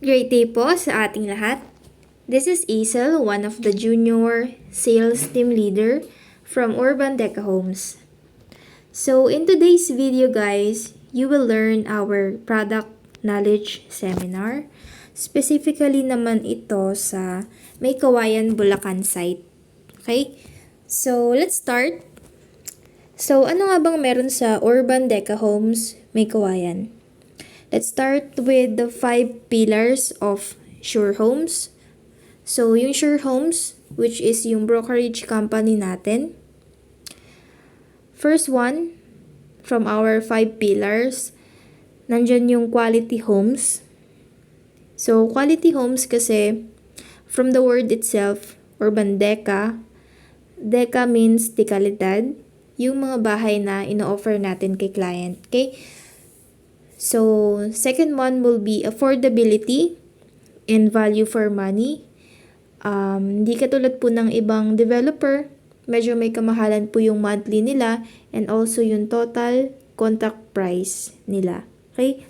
Great day po sa ating lahat. This is Isel, one of the junior sales team leader from Urban Deca Homes. So in today's video guys, you will learn our product knowledge seminar. Specifically naman ito sa May Kawayan, Bulacan site. Okay? So let's start. So ano nga bang meron sa Urban Deca Homes, May Kawayan? Let's start with the 5 pillars of Sure Homes. So, yung Sure Homes, which is yung brokerage company natin. First one, from our 5 pillars, nandyan yung quality homes. So, quality homes kasi, from the word itself, Urban Deca, Deca means de kalidad, yung mga bahay na ino-offer natin kay client. Okay? So, second one will be affordability and value for money. Hindi katulad po ng ibang developer, medyo may kamahalan po yung monthly nila and also yung total contract price nila. Okay?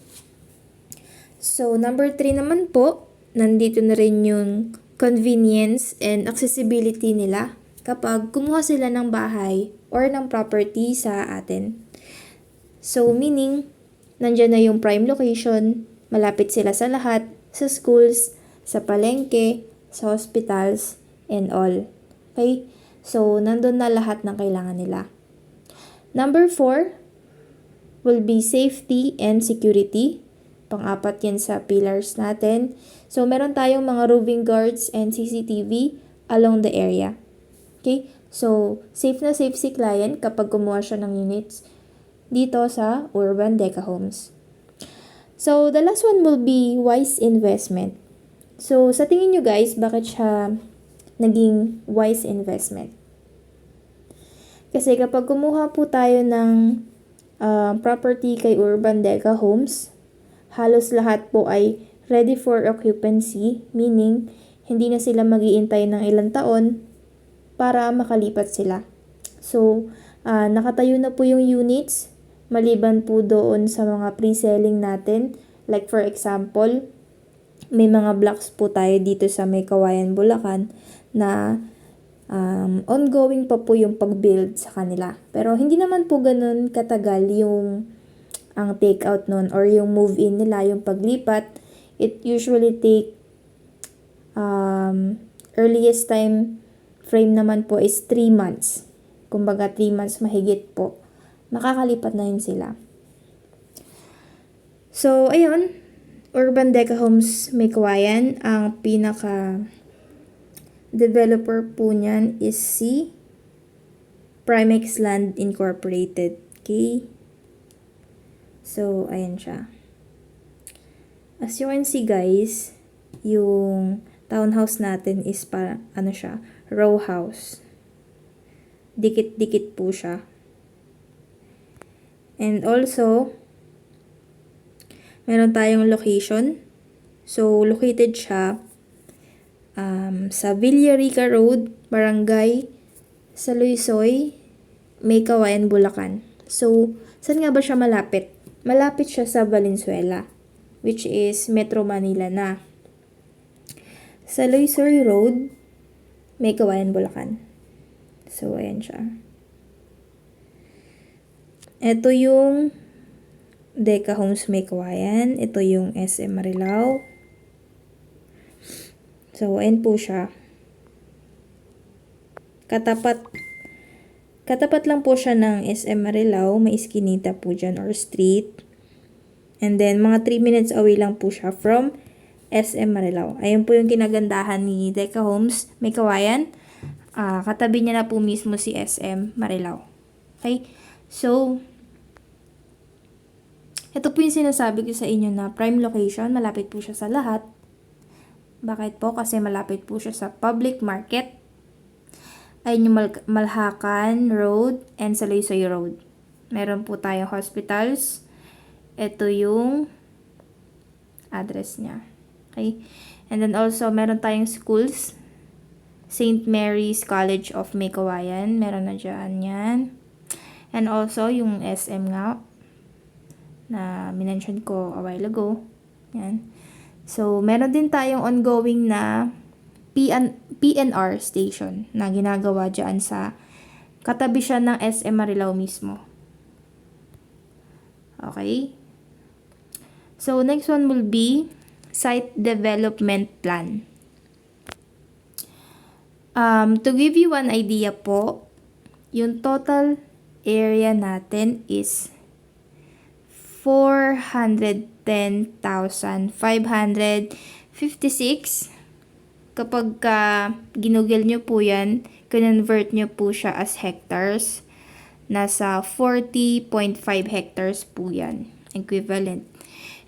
So, number 3 naman po, nandito na rin yung convenience and accessibility nila kapag kumuha sila ng bahay or ng property sa atin. So, meaning, nandyan na yung prime location, malapit sila sa lahat, sa schools, sa palengke, sa hospitals, and all. Okay? So, nandun na lahat ng kailangan nila. Number 4 will be safety and security. Pang-apat yan sa pillars natin. So, meron tayong mga roving guards and CCTV along the area. Okay? So, safe na safe si client kapag kumuha siya ng units dito sa Urban Deca Homes. So, the last one will be wise investment. So, sa tingin nyo guys, bakit siya naging wise investment? Kasi kapag kumuha po tayo ng property kay Urban Deca Homes, halos lahat po ay ready for occupancy, meaning hindi na sila mag-iintay ng ilang taon para makalipat sila. So, nakatayo na po yung units, maliban po doon sa mga pre-selling natin. Like for example, may mga blocks po tayo dito sa May Kawayan, Bulacan na ongoing pa po yung pag-build sa kanila. Pero hindi naman po ganun katagal yung ang take-out nun or yung move-in nila, yung paglipat. It usually take earliest time frame naman po is 3 months. Kumbaga 3 months mahigit po. Makakalipat na yun sila. So, ayun. Urban Deca Homes May Kawayan. Ang pinaka developer po niyan is si Primex Land Incorporated. Okay? So, ayan siya. As you can see guys, yung townhouse natin is siya, row house. Dikit-dikit po siya. And also, meron tayong location. So, located siya sa Villarica Road, Barangay Saluisoy, May Kawayan, Bulacan. So, saan nga ba siya malapit? Malapit siya sa Valenzuela, which is Metro Manila na. Saluisoy Road, May Kawayan, Bulacan. So, ayan siya. Ito yung Deca Homes May Kawayan. Ito yung SM Marilao. So, ayan po siya. Katapat lang po siya ng SM Marilao. May iskinita po dyan or street. And then, mga 3 minutes away lang po siya from SM Marilao. Ayun po yung kinagandahan ni Deca Homes May Kawayan. Katabi niya na po mismo si SM Marilao. Okay? So, ito po yung sinasabi ko sa inyo na prime location. Malapit po siya sa lahat. Bakit po? Kasi malapit po siya sa public market. Ayun yung Malhacan Road and Saluisoy Road. Meron po tayong hospitals. Ito yung address niya. Okay? And then also, meron tayong schools. St. Mary's College of May Kawayan. Meron na dyan yan. And also, yung SM nga na minention ko a while ago. Yan. So, meron din tayong ongoing na PNR station na ginagawa dyan sa katabi siya ng SM Marilao mismo. Okay? So, next one will be site development plan. To give you an idea po, yung total area natin is 410,556. Kapag ginugol nyo po yan, convert nyo po siya as hectares. Nasa 40.5 hectares po yan, equivalent.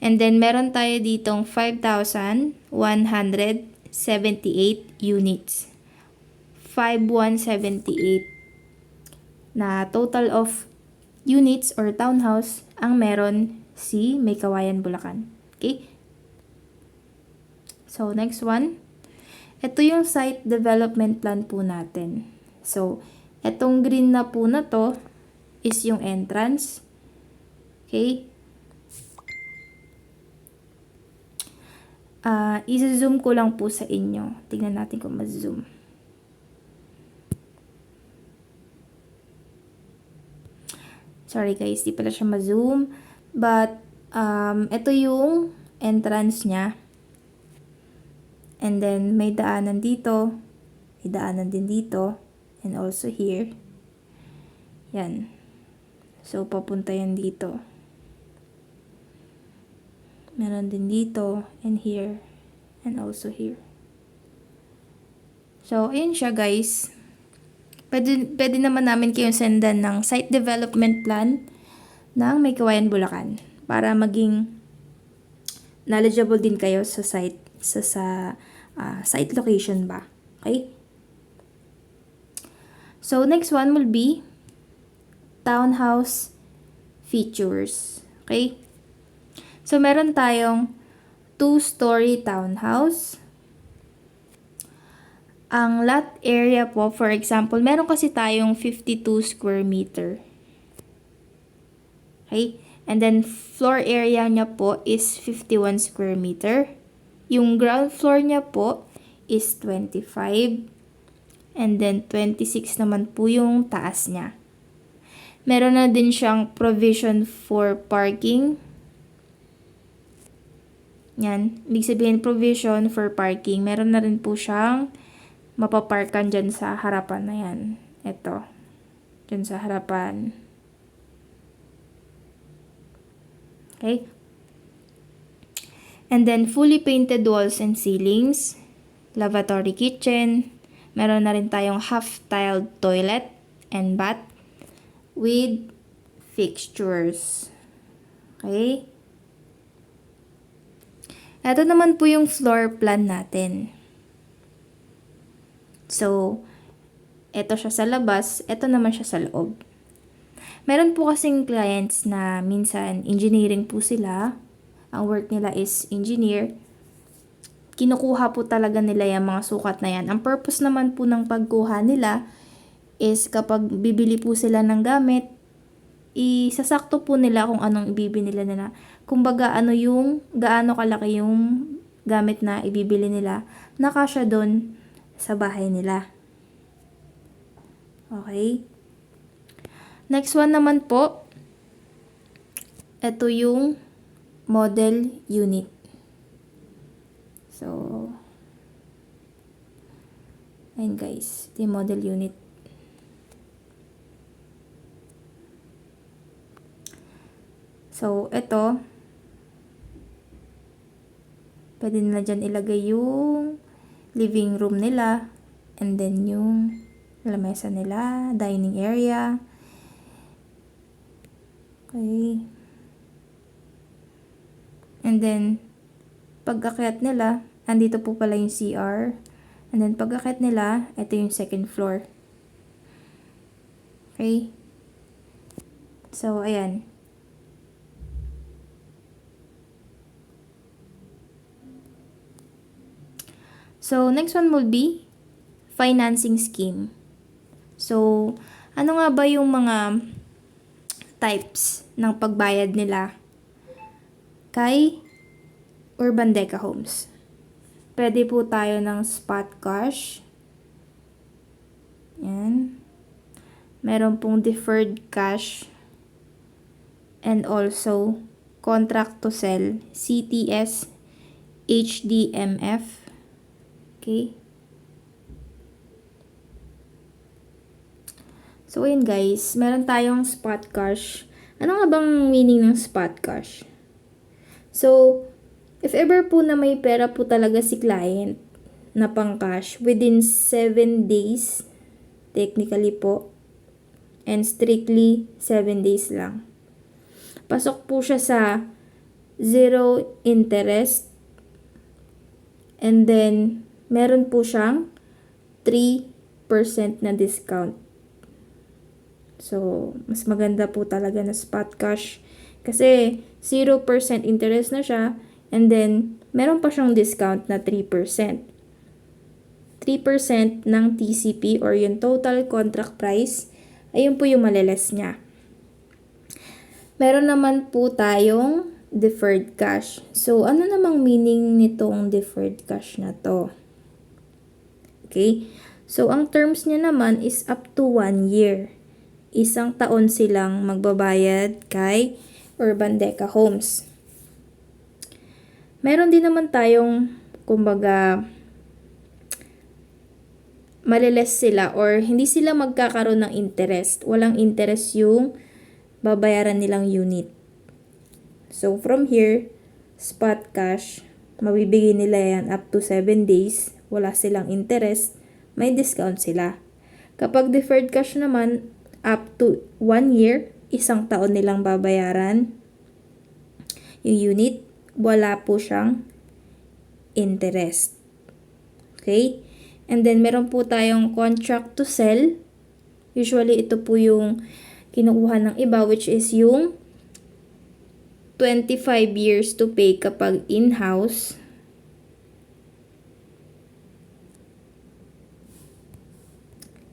And then, meron tayo ditong 5,178 units. 5,178 na total of units or townhouse ang meron si May Kawayan, Bulacan. Okay? So, next one. Ito yung site development plan po natin. So, etong green na po na to is yung entrance. Okay? I-zoom ko lang po sa inyo. Tingnan natin kung ma-zoom. Sorry guys, di pala siya ma-zoom. But, ito yung entrance niya. And then, may daanan dito. May daanan din dito. And also here. Yan. So, papunta yan dito. Meron din dito. And here. And also here. So, ayun siya guys. Pwede naman namin kayong sendan ng site development plan ng May Kawayan, Bulacan para maging knowledgeable din kayo sa site site location ba. Okay? So, next one will be townhouse features. Okay? So, meron tayong 2-story townhouse. Ang lot area po, for example, meron kasi tayong 52 square meter. Okay? And then, floor area niya po is 51 square meter. Yung ground floor niya po is 25. And then, 26 naman po yung taas niya. Meron na din siyang provision for parking. Yan. Ibig sabihin, provision for parking. Meron na rin po siyang mapaparkan dyan sa harapan na yan. Ito. Dyan sa harapan. Okay? And then, fully painted walls and ceilings. Lavatory kitchen. Meron na rin tayong half-tiled toilet and bath with fixtures. Okay? Ito naman po yung floor plan natin. So, ito siya sa labas, ito naman siya sa loob. Meron po kasing clients na minsan engineering po sila. Ang work nila is engineer. Kinukuha po talaga nila yung mga sukat na yan. Ang purpose naman po ng pagkuha nila is kapag bibili po sila ng gamit, isasakto po nila kung anong ibibili nila. Kumbaga, gaano kalaki yung gamit na ibibili nila, nakasya doon sa bahay nila. Okay? Next one naman po, ito yung model unit. So, ayun guys, ito yung model unit. So, ito, pwede nila dyan ilagay yung living room nila, and then yung lamesa nila, dining area. Okay. And then, pag-akyat nila, andito po pala yung CR. And then, pag-akyat nila, ito yung second floor. Okay. So, ayan. So, next one will be financing scheme. So, ano nga ba yung mga types ng pagbayad nila kay Urban Deca Homes. Pwede po tayo ng spot cash. Yan. Meron pong deferred cash. And also, contract to sell, CTS, HDMF. Okay. So, ayun guys, meron tayong spot cash. Ano nga bang meaning ng spot cash? So, if ever po na may pera po talaga si client na pang cash within 7 days, technically po, and strictly 7 days lang. Pasok po siya sa zero interest, and then meron po siyang 3% na discount. So, mas maganda po talaga na spot cash kasi 0% interest na siya, and then meron pa siyang discount na 3%. 3% ng TCP or yung total contract price, ayun po yung maliles niya. Meron naman po tayong deferred cash. So, ano namang meaning nitong deferred cash na to? Okay? So, ang terms niya naman is up to 1 year. 1 taon silang magbabayad kay Urban Deca Homes. Meron din naman tayong, kumbaga, maliles sila or hindi sila magkakaroon ng interest. Walang interest yung babayaran nilang unit. So, from here, spot cash, mabibigay nila yan up to 7 days. Wala silang interest. May discount sila. Kapag deferred cash naman, up to 1 year, 1 taon nilang babayaran yung unit. Wala po siyang interest. Okay? And then, meron po tayong contract to sell. Usually, ito po yung kinukuha ng iba, which is yung 25 years to pay kapag in-house.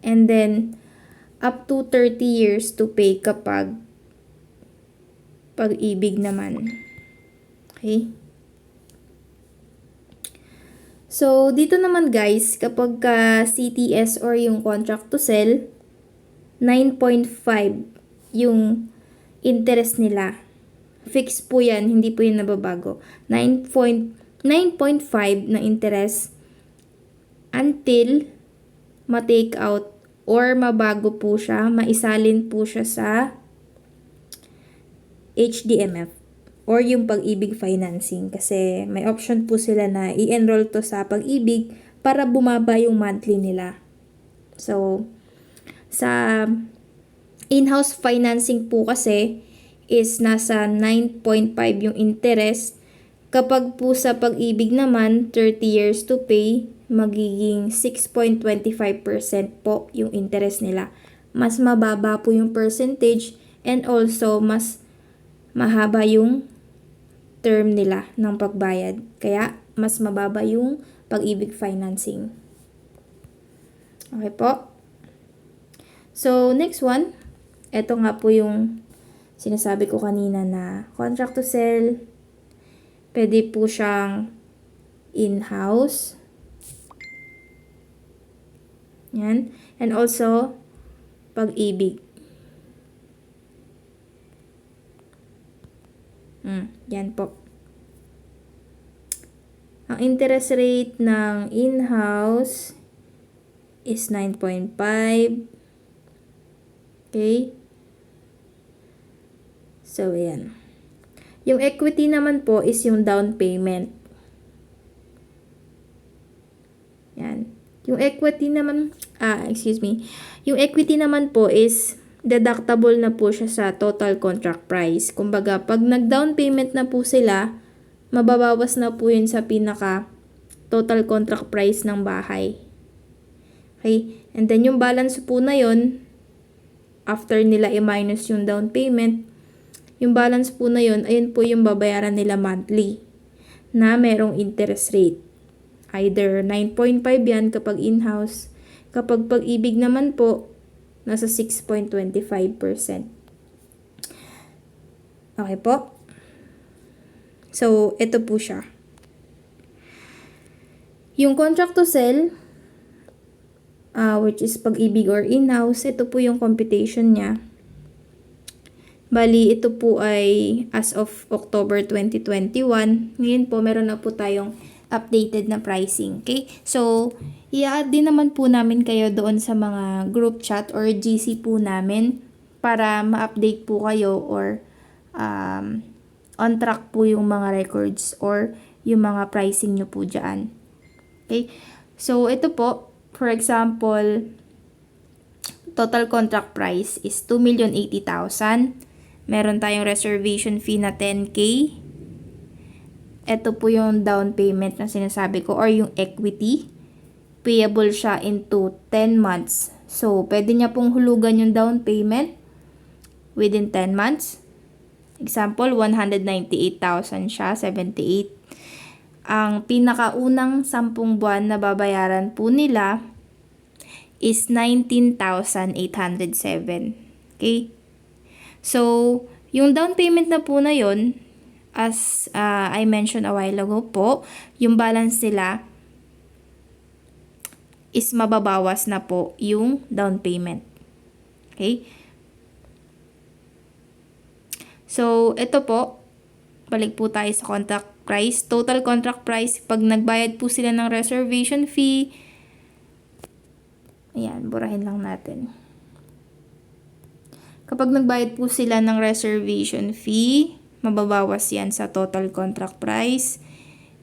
And then, up to 30 years to pay kapag pag-ibig naman. Okay? So, dito naman guys, kapag CTS or yung contract to sell, 9.5 yung interest nila. Fix po yan, hindi po yan nababago. 9.5 na interest until ma-take out or mabago po siya, maisalin po siya sa HDMF or yung Pag-ibig financing kasi may option po sila na i-enroll to sa Pag-ibig para bumaba yung monthly nila. So, sa in-house financing po kasi is nasa 9.5 yung interest. Kapag po sa Pag-ibig naman, 30 years to pay, magiging 6.25% po yung interest nila. Mas mababa po yung percentage and also mas mahaba yung term nila ng pagbayad. Kaya mas mababa yung Pag-ibig financing. Okay po. So, next one. Ito nga po yung sinasabi ko kanina na contract to sell. Pwede po siyang in-house. Yan. And also, Pag-ibig. Yan po. Ang interest rate ng in-house is 9.5. Okay. So, yan. Yung equity naman po is yung down payment. Yan. Yung equity naman, Yung equity naman po is deductible na po siya sa total contract price. Kumbaga, pag nag-down payment na po sila, mababawas na po yun sa pinaka total contract price ng bahay. Okay? And then yung balance po na yun, after nila i-minus yung down payment, yung balance po na yun, ayun po yung babayaran nila monthly na merong interest rate. Either 9.5 yan kapag in-house. Kapag Pag-ibig naman po, nasa 6.25%. Okay po? So, ito po siya. Yung contract to sell, which is Pag-ibig or in-house, ito po yung computation niya. Bali, ito po ay as of October 2021. Ngayon po, meron na po tayong updated na pricing. Okay? So, i-add din naman po namin kayo doon sa mga group chat or GC po namin para ma-update po kayo or on track po yung mga records or yung mga pricing nyo po dyan. Okay? So, ito po, for example, total contract price is 2,080,000. Meron tayong reservation fee na 10K. Ito po yung down payment na sinasabi ko or yung equity. Payable siya into 10 months. So, pwede niya pong hulugan yung down payment within 10 months. Example, 198,000 siya, 78. Ang pinakaunang 10 buwan na babayaran po nila is 19,807. Okay? So, yung down payment na po na yon, as I mentioned a while ago po, yung balance nila is mababawas na po yung down payment. Okay? So, ito po, balik po tayo sa contract price. Total contract price, pag nagbayad po sila ng reservation fee, ayan, burahin lang natin. Kapag nagbayad po sila ng reservation fee, mababawas yan sa total contract price.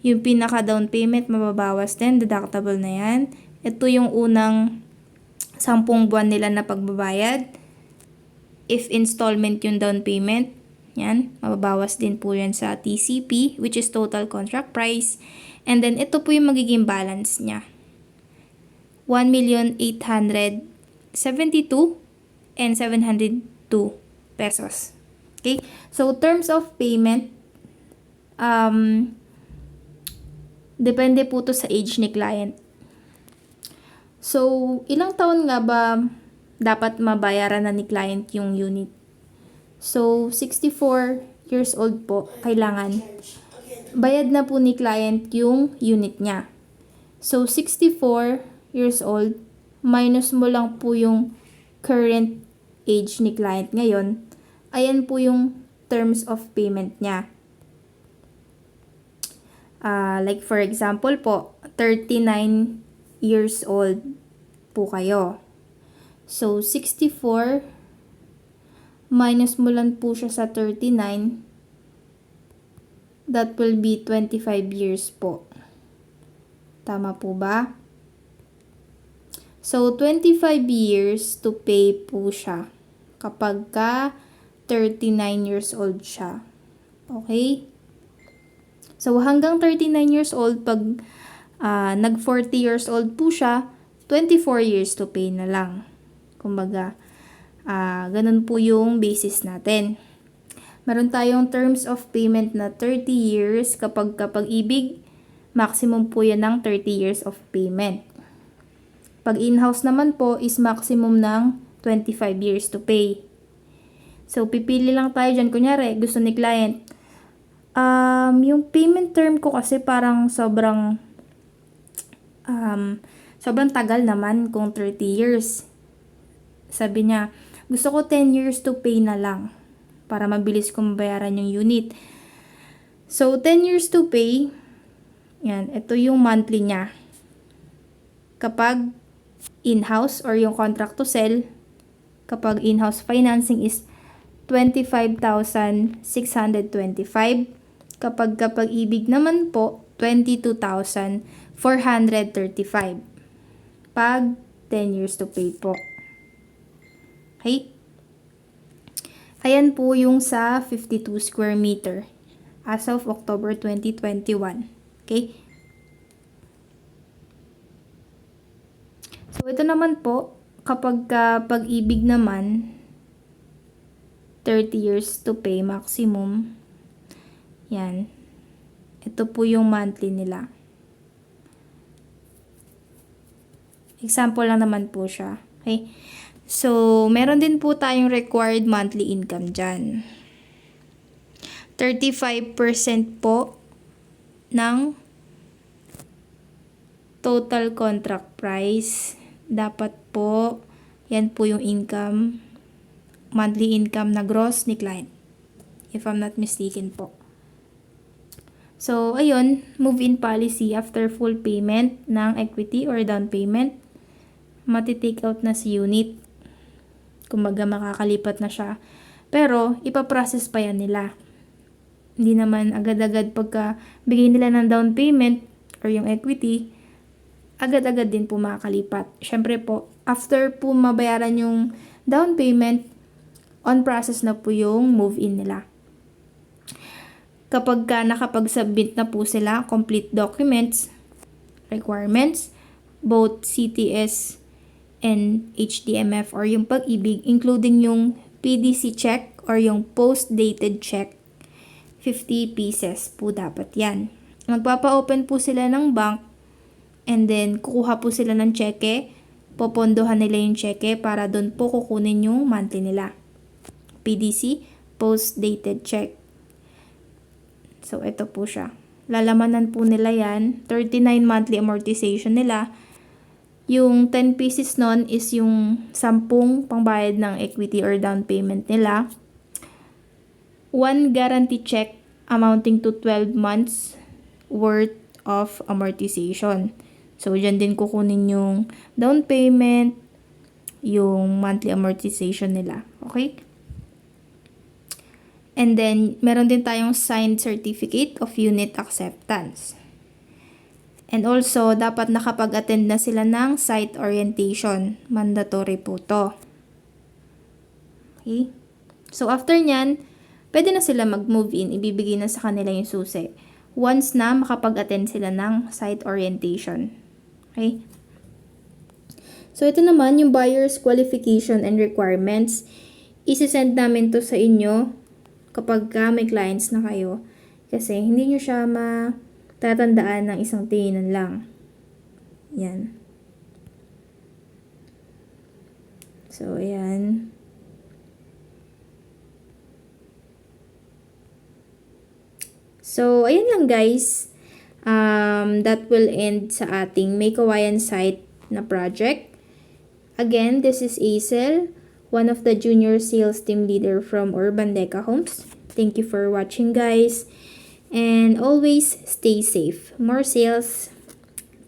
Yung pinaka down payment, mababawas din, deductible na yan. Ito yung unang 10 buwan nila na pagbabayad. If installment yung down payment, yan, mababawas din po yan sa TCP, which is total contract price. And then, ito po yung magiging balance niya. 1,872,702 pesos. Okay? So, terms of payment, depende po to sa age ni client. So, ilang taon nga ba dapat mabayaran na ni client yung unit? So, 64 years old po, kailangan. Bayad na po ni client yung unit niya. So, 64 years old, minus mo lang po yung current age ni client ngayon. Ayan po yung terms of payment niya. Like for example po, 39 years old po kayo. So, 64 minus mo lang po siya sa 39, that will be 25 years po. Tama po ba? So, 25 years to pay po siya kapag ka 39 years old siya. Okay? So, hanggang 39 years old, pag nag 40 years old po siya, 24 years to pay na lang. Kumbaga, ganun po yung basis natin. Meron tayong terms of payment na 30 years kapag Pag-ibig, maximum po yan ng 30 years of payment. Pag in-house naman po is maximum ng 25 years to pay. So, pipili lang tayo dyan. Kunyari, gusto ni client. Yung payment term ko kasi parang sobrang tagal naman kung 30 years. Sabi niya, gusto ko 10 years to pay na lang para mabilis kong bayaran yung unit. So, 10 years to pay, yan, ito yung monthly niya. Kapag in-house or yung contract to sell, kapag in-house financing is 25,625. Kapag Pag-ibig naman po, 22,435. Pag 10 years to pay po. Okay? Ayan po yung sa 52 square meter as of October 2021. Okay? So, ito naman po, kapag Pag-ibig naman, 30 years to pay maximum. Yan. Ito po yung monthly nila. Example lang naman po siya. Okay? So, meron din po tayong required monthly income dyan. 35% po ng total contract price. Dapat po, yan po yung income, monthly income na gross ni client. If I'm not mistaken po. So, ayun, move-in policy after full payment ng equity or down payment, matitake out na si unit. Kumbaga makakalipat na siya. Pero, ipaprocess pa yan nila. Hindi naman agad-agad pagka bigay nila ng down payment or yung equity, agad-agad din po makakalipat. Syempre po, after po mabayaran yung down payment, on process na po yung move-in nila. Kapag nakapag-submit na po sila, complete documents, requirements, both CTS and HDMF or yung pag-ibig, including yung PDC check or yung post-dated check, 50 pieces po dapat yan. Magpapa-open po sila ng bank and then kukuha po sila ng cheque, popondohan nila yung cheque para doon po kukunin yung monthly nila. PDC, post-dated check. So, ito po siya. Lalamanan po nila yan. 39 monthly amortization nila. Yung 10 pieces nun is yung 10 pangbayad ng equity or down payment nila. 1 guarantee check amounting to 12 months worth of amortization. So, dyan din kukunin yung down payment, yung monthly amortization nila. Okay? And then, meron din tayong signed certificate of unit acceptance. And also, dapat nakapag-attend na sila ng site orientation. Mandatory po to. Okay? So, after nyan, pwede na sila mag-move in. Ibibigay na sa kanila yung susi. Once na makapag-attend sila ng site orientation. Okay? So, ito naman yung buyer's qualification and requirements. Isisend namin to sa inyo kapag may clients na kayo. Kasi hindi nyo siya matatandaan ng isang tinginan lang. Yan. So, ayan. So, ayan lang guys. That will end sa ating May Kawayan site na project. Again, this is Aisel, one of the junior sales team leader from Urban Deca Homes. Thank you for watching guys. And always stay safe. More sales.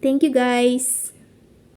Thank you guys.